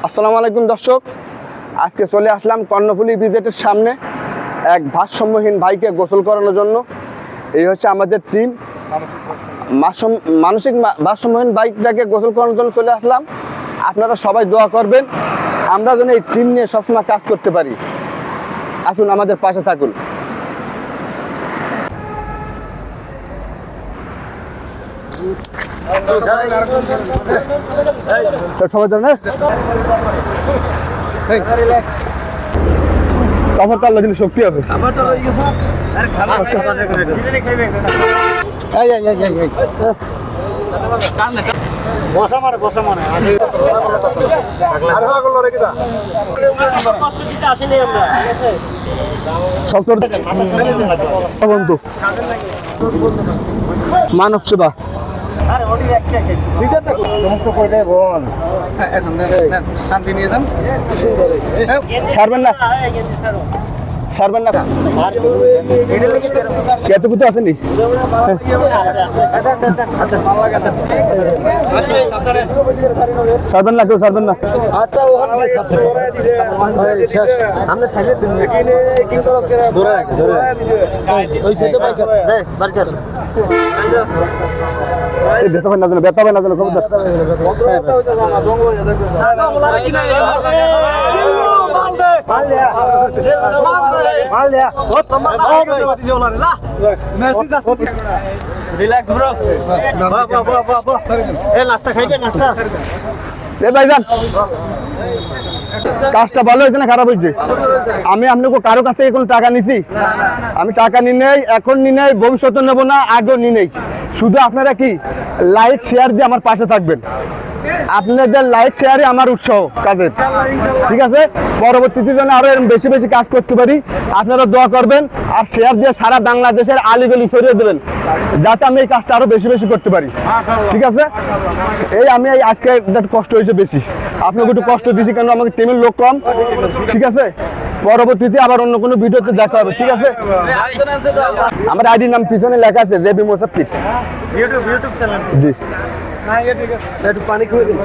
আসসালামু আলাইকুম দর্শক, আজকে চলে আসলাম কর্ণফুলী ব্রিজের সামনে এক ভারসাম্যহীন ভাইকে গোসল করানোর জন্য। এই হচ্ছে আমাদের টিম। মানসিক ভারসাম্যহীন বাইকটাকে গোসল করানোর জন্য চলে আসলাম। আপনারা সবাই দোয়া করবেন আমরা যেন এই টিম নিয়ে সবসময় কাজ করতে পারি। আসুন আমাদের পাশে থাকুন। সবাই জানে আমার তার লাগলে শক্তি হবে। মানব সেবা ছাড়বেন না, ছাড়বেন না, এতটুকু আসেনি। ছাড়বেন না, কেউ ছাড়বেন না। ব্যথা হবে না যেন খবরদার। কাজটা ভালো হয়েছে না খারাপ হয়েছে? আমি আপনাকে কারো কাছ থেকে কোনো টাকা নিছি? আমি টাকা নিই নাই, এখন নিই নাই, ভবিষ্যতে নেবো না, আগেও নিই নাই। শুধু আপনারা কি লাইক শেয়ার দিয়ে আমার পাশে থাকবেন। আপনাদের লাইক শেয়ারে আমার উৎসাহ কাজের, ঠিক আছে? পরবর্তীতে যেন আরো বেশি বেশি কাজ করতে পারি। আপনারা দোয়া করবেন আর শেয়ার দিয়ে সারা বাংলাদেশের আলিগলি ছড়িয়ে দেবেন যাতে আমি এই কাজটা আরো বেশি বেশি করতে পারি, ঠিক আছে? এই আমি এই আজকে কষ্ট হয়েছে বেশি, আপনাকে একটু কষ্ট দিয়েছি কেন আমাদের টিমের লোক কম, ঠিক আছে? পরবর্তীতে আবার অন্য কোনো ভিডিওতে দেখা হবে, ঠিক আছে? আমার আইডির নাম পিছনে লেখা আছে জেবি মোসাফির। জি, একটু পানি খেয়ে দিন।